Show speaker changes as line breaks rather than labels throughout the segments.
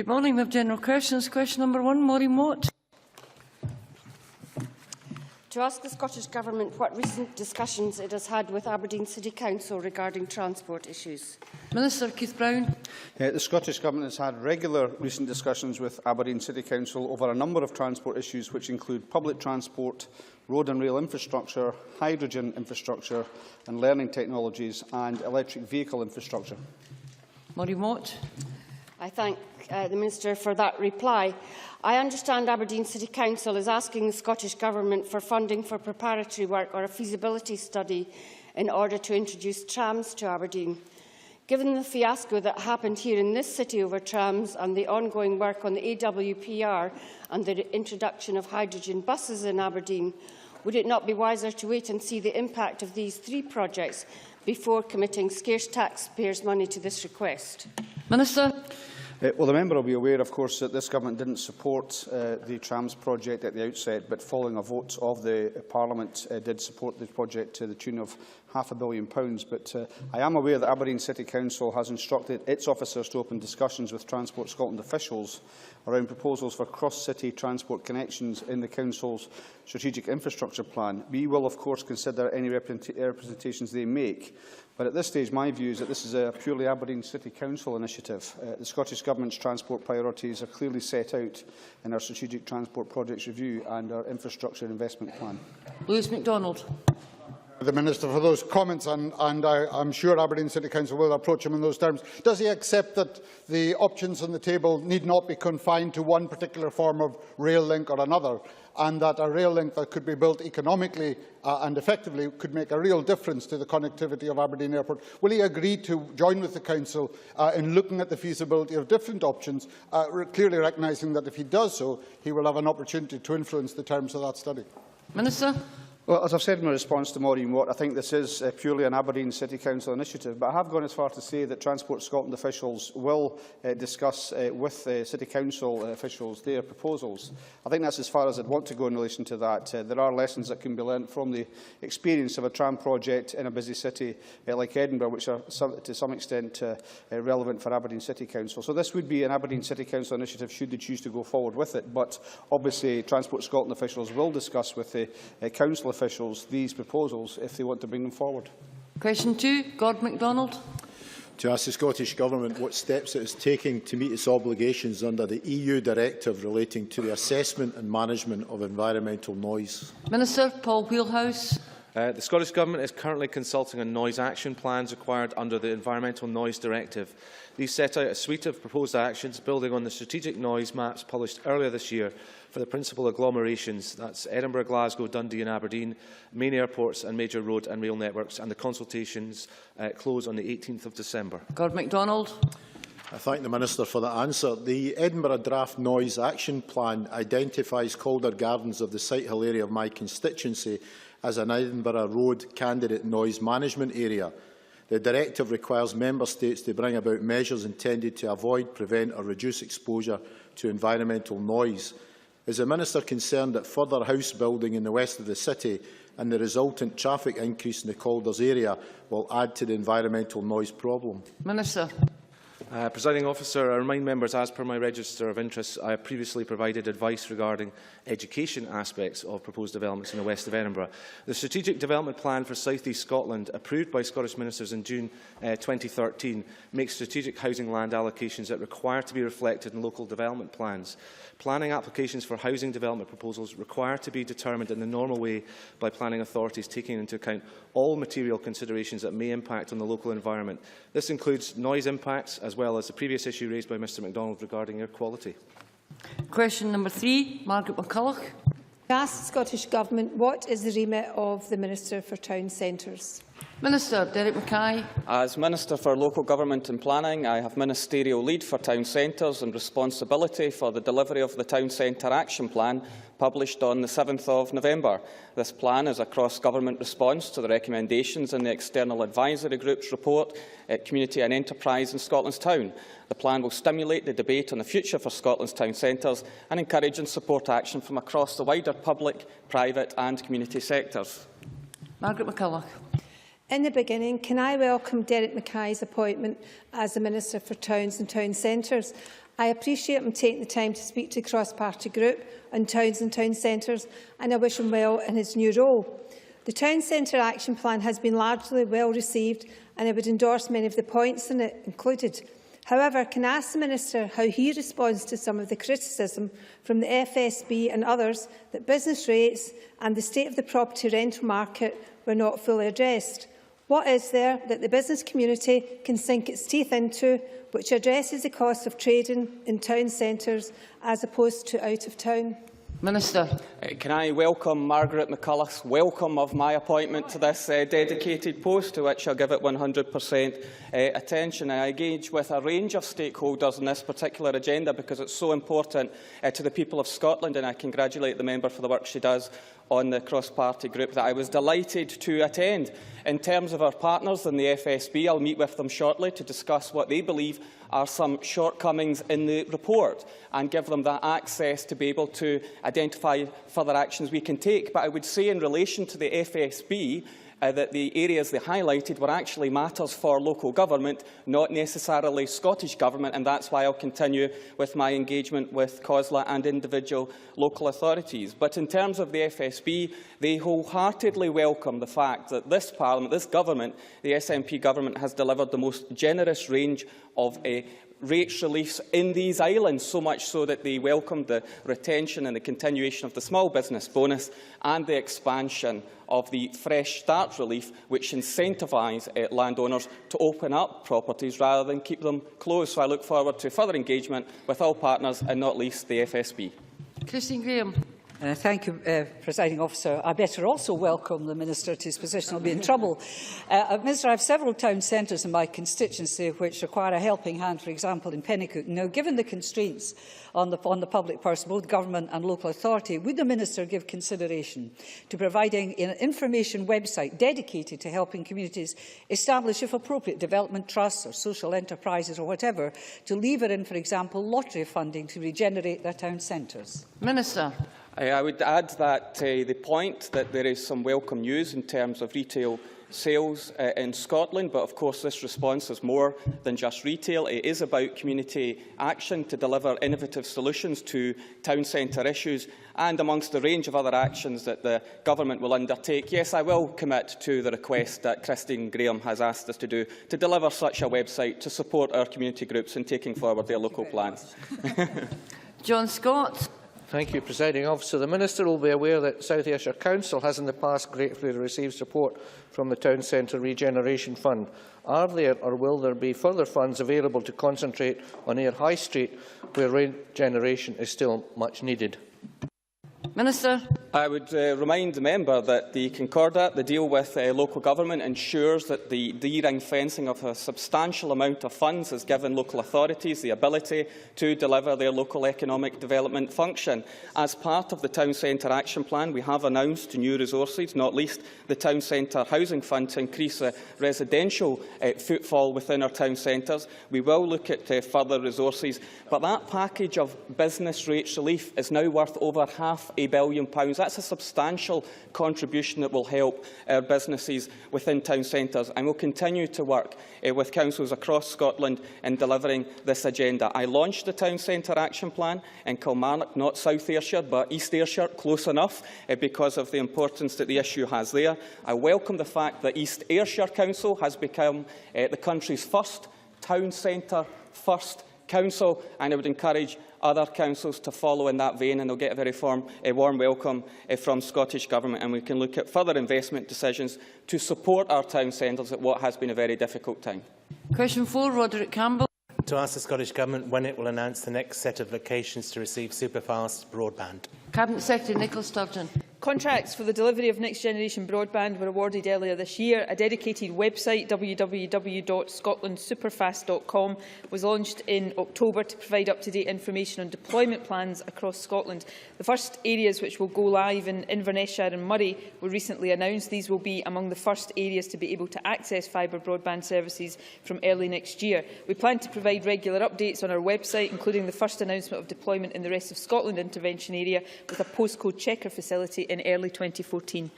Good morning. We have general questions. Question number 1, Maureen Watt.
To ask the Scottish Government what recent discussions it has had with Aberdeen City Council regarding transport issues.
Minister Keith Brown.
The Scottish Government has had regular recent discussions with Aberdeen City Council over a number of transport issues which include public transport, road and rail infrastructure, hydrogen infrastructure and learning technologies and electric vehicle infrastructure.
Maureen Watt.
I thank the Minister for that reply. I understand Aberdeen City Council is asking the Scottish Government for funding for preparatory work or a feasibility study in order to introduce trams to Aberdeen. Given the fiasco that happened here in this city over trams and the ongoing work on the AWPR and the introduction of hydrogen buses in Aberdeen, would it not be wiser to wait and see the impact of these 3 projects before committing scarce taxpayers' money to this request?
Minister.
Well, the member will be aware, of course, that this government didn't support the trams project at the outset, but following a vote of the Parliament did support the project to the tune of £500 million. But I am aware that Aberdeen City Council has instructed its officers to open discussions with Transport Scotland officials around proposals for cross-city transport connections in the Council's strategic infrastructure plan. We will, of course, consider any representations they make. But at this stage, my view is that this is a purely Aberdeen City Council initiative. The Scottish Government's transport priorities are clearly set out in our Strategic Transport Projects Review and our Infrastructure Investment Plan.
Lewis MacDonald.
The Minister for those comments, and I'm sure Aberdeen City Council will approach him in those terms. Does he accept that the options on the table need not be confined to one particular form of rail link or another, and that a rail link that could be built economically and effectively could make a real difference to the connectivity of Aberdeen Airport? Will he agree to join with the Council in looking at the feasibility of different options, clearly recognising that if he does so, he will have an opportunity to influence the terms of that study?
Minister.
Well, as I've said in my response to Maureen Watt, I think this is purely an Aberdeen City Council initiative, but I have gone as far to say that Transport Scotland officials will discuss with City Council officials their proposals. I think that's as far as I'd want to go in relation to that. There are lessons that can be learnt from the experience of a tram project in a busy city like Edinburgh, which are to some extent relevant for Aberdeen City Council. So this would be an Aberdeen City Council initiative should they choose to go forward with it, but obviously Transport Scotland officials will discuss with the Council officials these proposals if they want to bring them forward.
Question 2, Gordon MacDonald.
To ask the Scottish Government what steps it is taking to meet its obligations under the EU directive relating to the assessment and management of environmental noise.
Minister Paul Wheelhouse.
The Scottish Government is currently consulting on noise action plans required under the Environmental Noise Directive. These set out a suite of proposed actions building on the strategic noise maps published earlier this year for the principal agglomerations, that's Edinburgh, Glasgow, Dundee and Aberdeen, main airports and major road and rail networks, and the consultations close on the 18th of December.
Gordon MacDonald.
I thank the Minister for that answer. The Edinburgh Draft Noise Action Plan identifies Calder Gardens of the Sighthill area of my constituency as an Edinburgh Road candidate noise management area. The directive requires Member States to bring about measures intended to avoid, prevent or reduce exposure to environmental noise. Is the Minister concerned that further house building in the west of the city and the resultant traffic increase in the Calders area will add to the environmental noise problem?
Minister.
Presiding Officer, I remind members, as per my register of interests, I have previously provided advice regarding education aspects of proposed developments in the west of Edinburgh. The Strategic Development Plan for South East Scotland, approved by Scottish Ministers in June 2013, makes strategic housing land allocations that require to be reflected in local development plans. Planning applications for housing development proposals require to be determined in the normal way by planning authorities, taking into account all material considerations that may impact on the local environment. This includes noise impacts, as well as the previous issue raised by Mr MacDonald regarding air quality.
Question number 3, Margaret McCulloch.
To ask the Scottish Government what is the remit of the Minister for Town Centres?
Minister Derek Mackay.
As Minister for Local Government and Planning, I have ministerial lead for town centres and responsibility for the delivery of the Town Centre Action Plan published on the 7th of November. This plan is a cross-government response to the recommendations in the External Advisory Group's report, Community and Enterprise in Scotland's Town. The plan will stimulate the debate on the future for Scotland's town centres and encourage and support action from across the wider public, private and community sectors.
Margaret McCulloch.
In the beginning, can I welcome Derek Mackay's appointment as the Minister for Towns and Town Centres. I appreciate him taking the time to speak to the cross-party group on towns and town centres, and I wish him well in his new role. The Town Centre Action Plan has been largely well received, and I would endorse many of the points in it included. However, can I ask the Minister how he responds to some of the criticism from the FSB and others that business rates and the state of the property rental market were not fully addressed? What is there that the business community can sink its teeth into which addresses the cost of trading in town centres as opposed to out of town?
Minister.
Can I welcome Margaret McCullough's welcome of my appointment to this dedicated post, to which I'll give it 100% attention. I engage with a range of stakeholders on this particular agenda because it's so important to the people of Scotland, and I congratulate the member for the work she does on the cross-party group that I was delighted to attend. In terms of our partners in the FSB, I'll meet with them shortly to discuss what they believe are some shortcomings in the report and give them that access to be able to identify further actions we can take. But I would say in relation to the FSB, that the areas they highlighted were actually matters for local government, not necessarily Scottish Government, and that's why I'll continue with my engagement with COSLA and individual local authorities. But in terms of the FSB, they wholeheartedly welcome the fact that this Parliament, this Government, the SNP Government, has delivered the most generous range of rates reliefs in these islands, so much so that they welcomed the retention and the continuation of the small business bonus and the expansion of the Fresh Start relief, which incentivise landowners to open up properties rather than keep them closed. So I look forward to further engagement with all partners and not least the FSB.
Christine Graham.
Thank you, Presiding Officer. I better also welcome the Minister to his position. I'll be in trouble. Minister, I have several town centres in my constituency which require a helping hand, for example, in Pennycook. Now, given the constraints on the public purse, both government and local authority, would the Minister give consideration to providing an information website dedicated to helping communities establish, if appropriate, development trusts or social enterprises or whatever, to lever in, for example, lottery funding to regenerate their town centres?
Minister.
I would add that the point that there is some welcome news in terms of retail sales in Scotland, but of course this response is more than just retail. It is about community action to deliver innovative solutions to town centre issues, and amongst the range of other actions that the Government will undertake, yes, I will commit to the request that Christine Graham has asked us to do, to deliver such a website to support our community groups in taking forward their local plans.
John Scott.
Thank you, Presiding Officer. The Minister will be aware that South Ayrshire Council has in the past gratefully received support from the Town Centre Regeneration Fund. Are there or will there be further funds available to concentrate on Ayr High Street, where regeneration is still much needed?
Minister.
I would remind the member that the Concordat, the deal with local government, ensures that the de-ring fencing of a substantial amount of funds has given local authorities the ability to deliver their local economic development function. As part of the Town Centre Action Plan, we have announced new resources, not least the Town Centre Housing Fund, to increase residential footfall within our town centres. We will look at further resources, but that package of business rates relief is now worth over £500 million. That's a substantial contribution that will help our businesses within town centres, and will continue to work with councils across Scotland in delivering this agenda. I launched the Town Centre Action Plan in Kilmarnock, not South Ayrshire but East Ayrshire, close enough because of the importance that the issue has there. I welcome the fact that East Ayrshire Council has become the country's first town centre first council, and I would encourage other councils to follow in that vein, and they'll get a very warm welcome from Scottish Government, and we can look at further investment decisions to support our town centres at what has been a very difficult time.
Question 4, Roderick Campbell.
To ask the Scottish Government when it will announce the next set of locations to receive superfast broadband. Cabinet Secretary Nicola Sturgeon.
Contracts for the delivery of next-generation broadband were awarded earlier this year. A dedicated website, www.scotlandsuperfast.com, was launched in October to provide up-to-date information on deployment plans across Scotland. The first areas which will go live in Inverness and Moray were recently announced. These will be among the first areas to be able to access fibre broadband services from early next year. We plan to provide regular updates on our website, including the first announcement of deployment in the Rest of Scotland intervention area with a postcode checker facility in early 2014.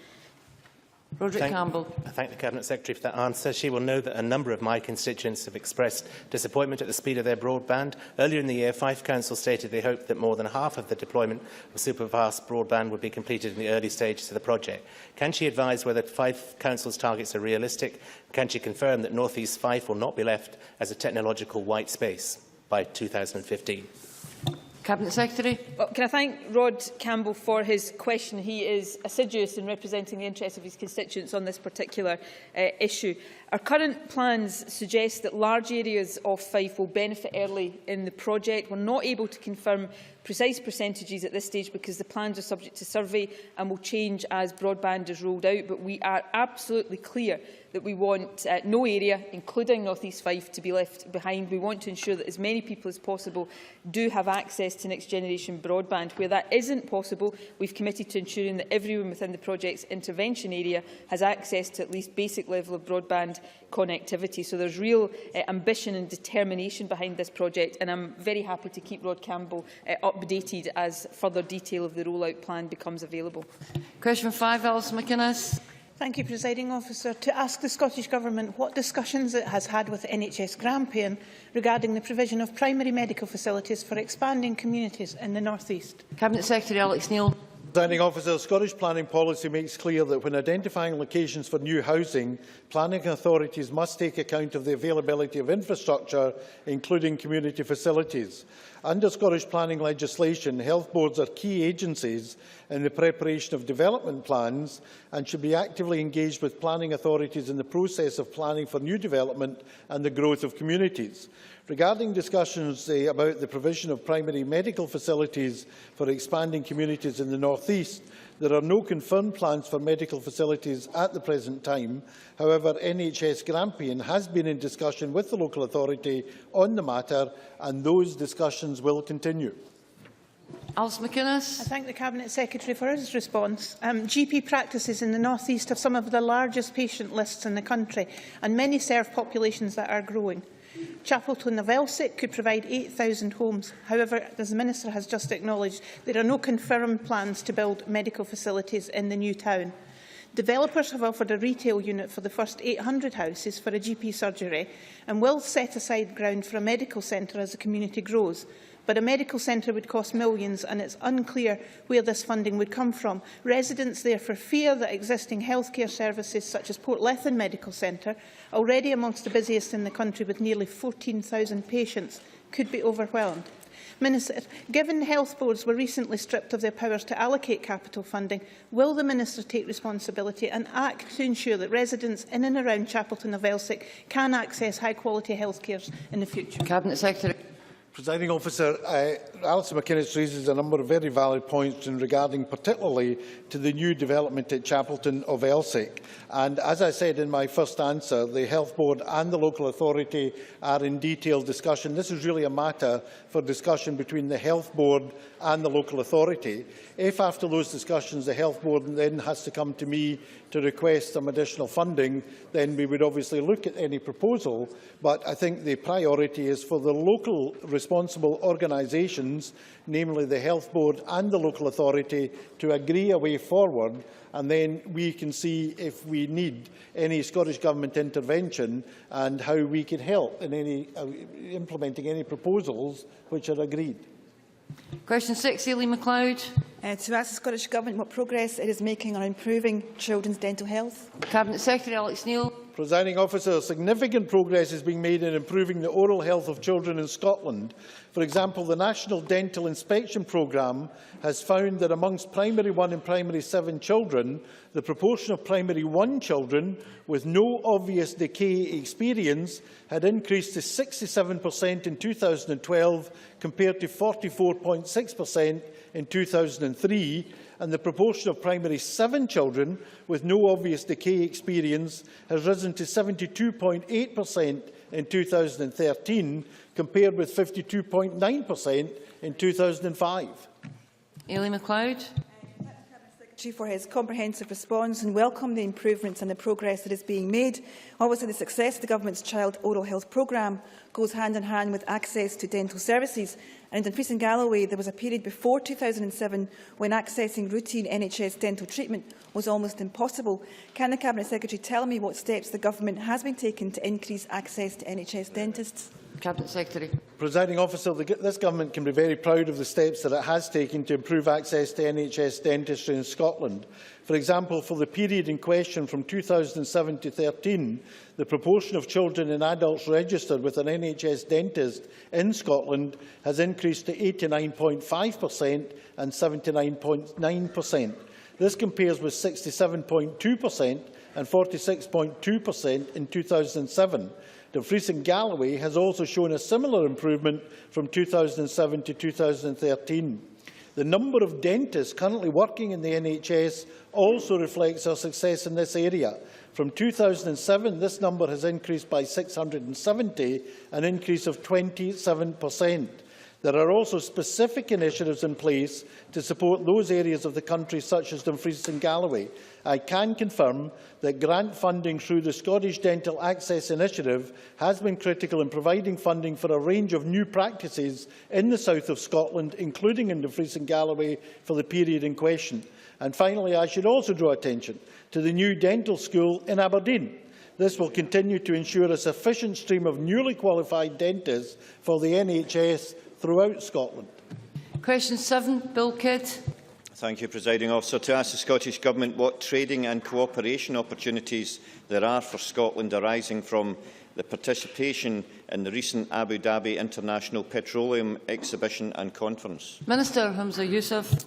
Roderick Campbell.
I thank the Cabinet Secretary for that answer. She will know that a number of my constituents have expressed disappointment at the speed of their broadband. Earlier in the year, Fife Council stated they hoped that more than half of the deployment of superfast broadband would be completed in the early stages of the project. Can she advise whether Fife Council's targets are realistic? Can she confirm that North East Fife will not be left as a technological white space by 2015?
Cabinet Secretary.
Well, can I thank Rod Campbell for his question? He is assiduous in representing the interests of his constituents on this particular issue. Our current plans suggest that large areas of Fife will benefit early in the project. We're not able to confirm precise percentages at this stage because the plans are subject to survey and will change as broadband is rolled out, but we are absolutely clear that we want no area, including North East Fife, to be left behind. We want to ensure that as many people as possible do have access to next generation broadband. Where that isn't possible, we've committed to ensuring that everyone within the project's intervention area has access to at least basic level of broadband connectivity. So there's real ambition and determination behind this project, and I'm very happy to keep Rod Campbell updated as further detail of the rollout plan becomes available.
Question 5, Alison McInnes.
Thank you, Presiding Officer. To ask the Scottish Government what discussions it has had with NHS Grampian regarding the provision of primary medical facilities for expanding communities in the North East.
Cabinet Secretary Alex Neil.
Presiding Officer, Scottish planning policy makes clear that when identifying locations for new housing, planning authorities must take account of the availability of infrastructure, including community facilities. Under Scottish planning legislation, health boards are key agencies in the preparation of development plans and should be actively engaged with planning authorities in the process of planning for new development and the growth of communities. Regarding discussions about the provision of primary medical facilities for expanding communities in the North East, there are no confirmed plans for medical facilities at the present time. However, NHS Grampian has been in discussion with the local authority on the matter, and those discussions will continue.
Alison McInnes.
I thank the Cabinet Secretary for his response. GP practices in the North East have some of the largest patient lists in the country, and many serve populations that are growing. Chapelton of Elsick could provide 8,000 homes. However, as the Minister has just acknowledged, there are no confirmed plans to build medical facilities in the new town. Developers have offered a retail unit for the first 800 houses for a GP surgery and will set aside ground for a medical centre as the community grows. But a medical centre would cost millions, and it's unclear where this funding would come from. Residents therefore fear that existing healthcare services such as Portlethen Medical Centre, already amongst the busiest in the country with nearly 14,000 patients, could be overwhelmed. Minister, given health boards were recently stripped of their powers to allocate capital funding, will the Minister take responsibility and act to ensure that residents in and around Chapelton of Elsick can access high-quality healthcare in the future?
Cabinet Secretary.
Presiding Officer, Alison McInnes raises a number of very valid points regarding particularly to the new development at Chapelton of Elsick. And as I said in my first answer, the Health Board and the local authority are in detailed discussion. This is really a matter for discussion between the Health Board and the local authority. If after those discussions the Health Board then has to come to me to request some additional funding, then we would obviously look at any proposal. But I think the priority is for the local responsible organisations, namely the Health Board and the local authority, to agree a way forward, and then we can see if we need any Scottish Government intervention and how we can help in implementing any proposals which are agreed.
Question 6, Aileen MacLeod.
To ask the Scottish Government what progress it is making on improving children's dental health.
Cabinet Secretary Alex Neil.
Presiding Officer, significant progress is being made in improving the oral health of children in Scotland. For example, the National Dental Inspection Programme has found that amongst Primary 1 and Primary 7 children, the proportion of Primary 1 children with no obvious decay experience had increased to 67% in 2012 compared to 44.6% in 2003, and the proportion of Primary 7 children with no obvious decay experience has risen to 72.8% in 2013, compared with 52.9% in 2005.
Aileen MacLeod.
Secretary for his comprehensive response and welcome the improvements and the progress that is being made. Obviously, the success of the Government's Child Oral Health Programme goes hand in hand with access to dental services. And in Dumfries and Galloway, there was a period before 2007 when accessing routine NHS dental treatment was almost impossible. Can the Cabinet Secretary tell me what steps the Government has been taking to increase access to NHS dentists?
Cabinet Secretary.
Presiding Officer, this Government can be very proud of the steps that it has taken to improve access to NHS dentistry in Scotland. For example, for the period in question from 2007 to 2013, the proportion of children and adults registered with an NHS dentist in Scotland has increased to 89.5% and 79.9%. This compares with 67.2% and 46.2% in 2007. Dumfries and Galloway has also shown a similar improvement from 2007 to 2013. The number of dentists currently working in the NHS also reflects our success in this area. From 2007, this number has increased by 670, an increase of 27%. There are also specific initiatives in place to support those areas of the country, such as Dumfries and Galloway. I can confirm that grant funding through the Scottish Dental Access Initiative has been critical in providing funding for a range of new practices in the south of Scotland, including in Dumfries and Galloway, for the period in question. And finally, I should also draw attention to the new dental school in Aberdeen. This will continue to ensure a sufficient stream of newly qualified dentists for the NHS throughout Scotland.
Question 7, Bill Kidd.
Thank you, Presiding Officer. To ask the Scottish Government what trading and cooperation opportunities there are for Scotland arising from the participation in the recent Abu Dhabi International Petroleum Exhibition and Conference.
Minister Humza Yousaf.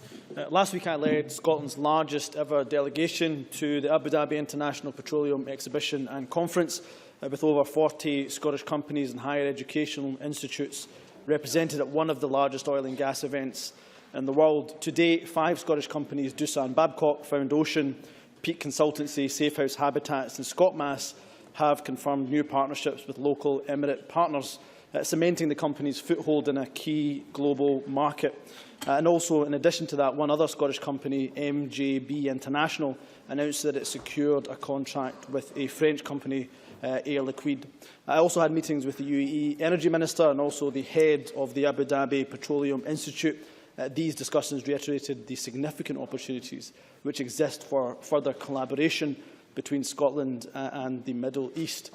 Last week I led Scotland's largest ever delegation to the Abu Dhabi International Petroleum Exhibition and Conference, with over 40 Scottish companies and higher educational institutes represented at one of the largest oil and gas events in the world. To date, 5 Scottish companies, Doosan Babcock, Found Ocean, Peak Consultancy, Safehouse Habitats and ScotMass, have confirmed new partnerships with local Emirate partners, cementing the company's foothold in a key global market. And also, in addition to that, one other Scottish company, MJB International, announced that it secured a contract with a French company, Air Liquide. I also had meetings with the UAE Energy Minister and also the head of the Abu Dhabi Petroleum Institute. These discussions reiterated the significant opportunities which exist for further collaboration between Scotland and the Middle East.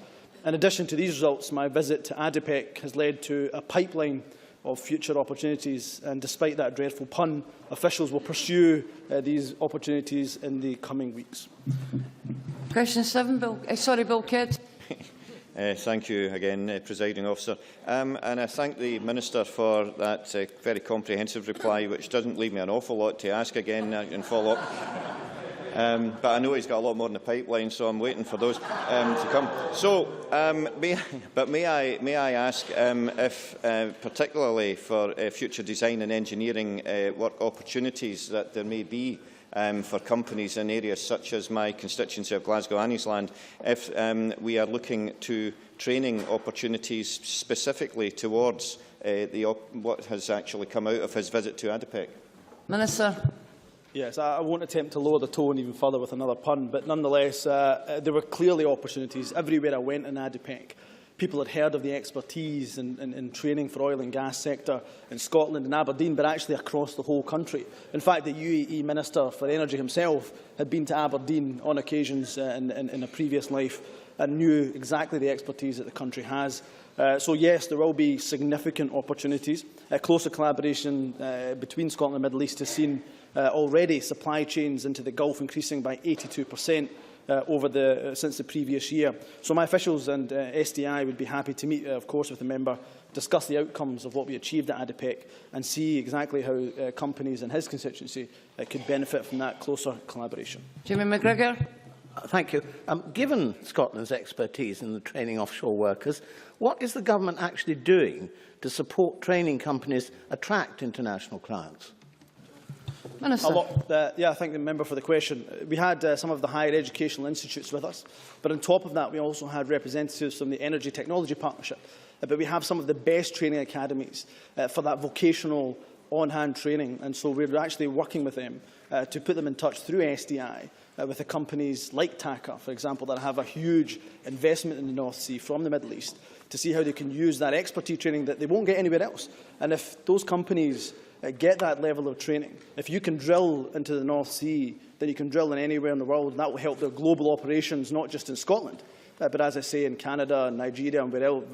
In addition to these results, my visit to ADIPEC has led to a pipeline of future opportunities, and despite that dreadful pun, officials will pursue these opportunities in the coming weeks.
Question 7, Bill Kidd.
Thank you again, Presiding Officer. And I thank the Minister for that very comprehensive reply, which doesn't leave me an awful lot to ask again in follow-up. But I know he's got a lot more in the pipeline, so I'm waiting for those to come. So, may I ask if, particularly for future design and engineering work opportunities that there may be for companies in areas such as my constituency of Glasgow-Anniesland, if we are looking to training opportunities specifically towards what has actually come out of his visit to ADIPEC?
Minister.
Yes, I won't attempt to lower the tone even further with another pun, but nonetheless, there were clearly opportunities. Everywhere I went in ADIPEC, people had heard of the expertise in training for oil and gas sector in Scotland and Aberdeen, but actually across the whole country. In fact, the UAE Minister for Energy himself had been to Aberdeen on occasions in a previous life and knew exactly the expertise that the country has. So yes, there will be significant opportunities. Closer collaboration between Scotland and the Middle East has seen already supply chains into the Gulf increasing by 82% since the previous year. So my officials and SDI would be happy to meet, of course, with the member, discuss the outcomes of what we achieved at ADIPEC and see exactly how companies in his constituency could benefit from that closer collaboration.
Jimmy McGregor.
Thank you. Given Scotland's expertise in the training offshore workers, what is the government actually doing to support training companies attract international clients?
Minister. I thank the member for the question. We had some of the higher educational institutes with us, but on top of that we also had representatives from the Energy Technology Partnership. But we have some of the best training academies for that vocational on-hand training, and so we're actually working with them to put them in touch through SDI with the companies like TAQA, for example, that have a huge investment in the North Sea from the Middle East, to see how they can use that expertise training that they won't get anywhere else. And if those companies get that level of training, if you can drill into the North Sea, then you can drill in anywhere in the world, and that will help their global operations, not just in Scotland, but as I say, in Canada and Nigeria and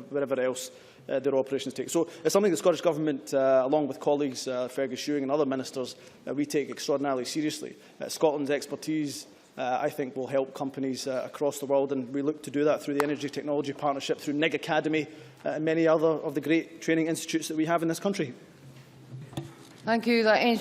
wherever else their operations take. So it's something the Scottish Government, along with colleagues Fergus Ewing and other ministers, we take extraordinarily seriously. Scotland's expertise, I think, will help companies across the world, and we look to do that through the Energy Technology Partnership, through NIG Academy and many other of the great training institutes that we have in this country.
Thank you. That ends